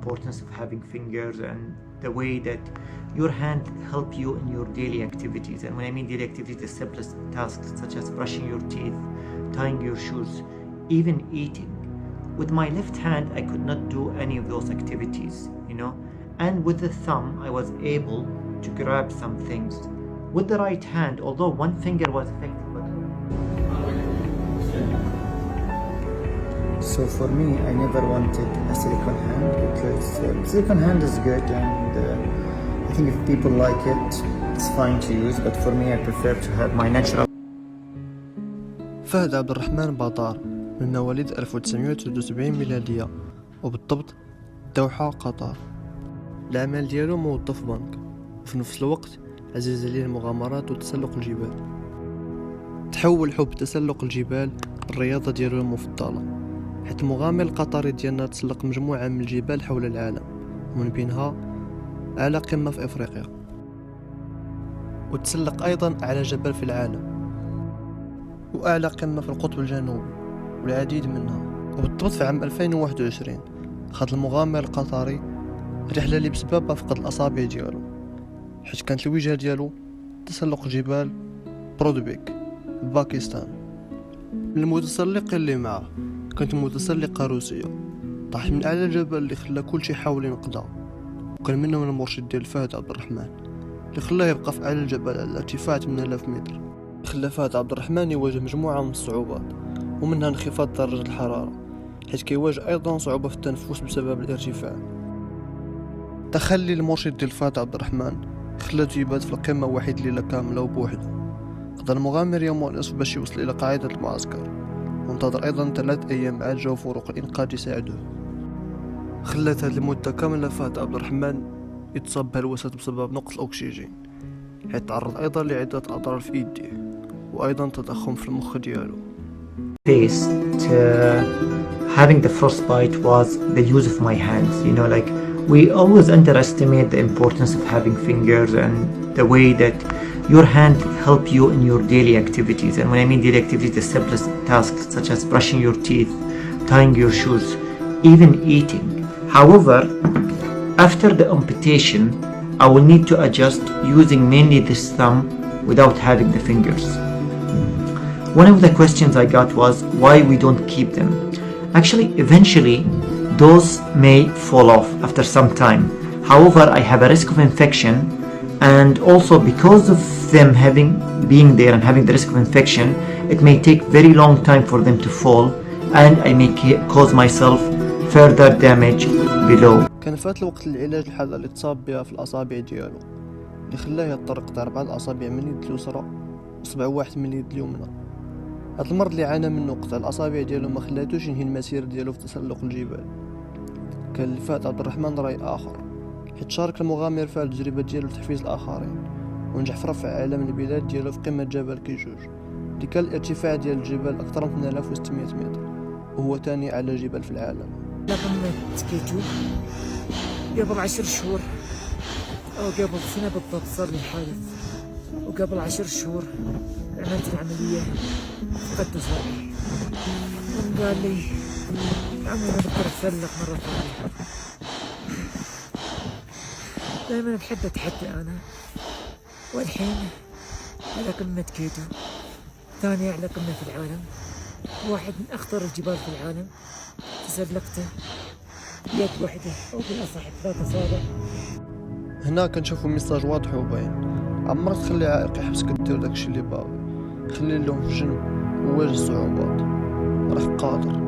importance of having fingers and the way that your hand help you in your daily activities. And when I mean daily activities, the simplest tasks such as brushing your teeth, tying your shoes, even eating. With my left hand, I could not do any of those activities, and with the thumb, I was able to grab some things. With the right hand, although one finger was affected, So for me, I never wanted a silicone hand because silicone hand is good, and I think if people like it, it's fine to use, but for me I prefer to have my natural. فهد عبد الرحمن بطار من مواليد 1973 ميلادية، وبالضبط الدوحة قطر. العمل ديالو موظف بنك، وفي نفس الوقت عزيز عليه المغامرات وتسلق الجبال. تحول حب تسلق الجبال الرياضة ديالو المفضلة، حيت المغامر القطري ديالنا تسلق مجموعة من الجبال حول العالم، ومن بينها أعلى قمة في إفريقيا، وتسلق أيضا أعلى جبل في العالم، وأعلى قمة في القطب الجنوبي، والعديد منها. وبالضبط في عام 2021 خاض المغامر القطري رحلة اللي بسببها فقد الأصابع ديالو، حيت كانت الوجهة ديالو تسلق جبال برودبيك باكستان. المتسلقين اللي معه كانت متسلقة روسية، طاحت من أعلى الجبل اللي خلى كل شي حاول ينقذها، وكان منهم المرشد ديال فهد عبد الرحمن اللي خلاه يبقى في أعلى الجبل على ارتفاع 8000 متر. خلى فهد عبد الرحمن يواجه مجموعة من الصعوبات، ومنها انخفاض درجة الحرارة، حيث كيواجه أيضا صعوبة في التنفس بسبب الارتفاع. تخلي المرشد ديال فهد عبد الرحمن خلاته يبات في القمة واحد ليلة كاملة وبوحده. قضى المغامر يوم ونصف باش يوصل إلى قاعدة المعسكر، وانتظر أيضا 3 أيام عاد جاو فرق الإنقاذ يساعدوه. خلات هاد المدة كاملة فهد عبد الرحمن يتصاب بهلوسات بسبب نقص الأكسجين، حيث تعرض أيضا لعدة أضرار في يديه، وأيضا تضخم في المخ ديالو. faced having the frostbite was the use of my hands. Like we always underestimate the importance of having fingers and the way that your hand help you in your daily activities. And when I mean daily activities, the simplest tasks such as brushing your teeth, tying your shoes, even eating. However, after the amputation, I will need to adjust using mainly this thumb without having the fingers. One of the questions I got was why we don't keep them. Actually, eventually, those may fall off after some time. However, I have a risk of infection, and also because of them being there and having the risk of infection, it may take very long time for them to fall, and I may cause myself further damage below. كان فات الوقت العلاج الحالة اللي تصاب بها في الأصابع ديالو، اللي خلاه يضطر يقطع 4 الأصابع من اليد اليسرى وصبع واحد من اليد اليمنى. هاد المرض اللي عانى منه قطع الأصابع ديالو ما خلاتوش ينهي المسيرة ديالو في تسلق الجبال. كان لفهد عبد الرحمن رأي آخر، حيت شارك المغامر في التجربة ديالو لتحفيز الآخرين، ونجح في رفع علم البلاد ديالو في قمة جبل كيجوج، اللي كان الارتفاع ديال الجبل أكثر من 2600 متر، وهو ثاني أعلى جبل في العالم. قمة كيجوج قبل 10 شهور أو قبل سنة بالضبط صار لي حادث، وقبل 10 شهور عملت العملية فقدت أصابعي، وقال لي عمي أنا بقدر أتسلق مرة ثانية. دائما بحب أتحدى أنا، والحين على قمة كيتو، ثاني أعلى قمة في العالم، واحد من أخطر الجبال في العالم، تسلقته بيد واحدة أو بالأصح 3 أصابع. هنا كنشوفو ميساج واضح وباين: عمرك تخلي عائق يحبسك دير داكشي اللي باغي، خلي لهم في جنب وواجه الصعوبات، راك قادر.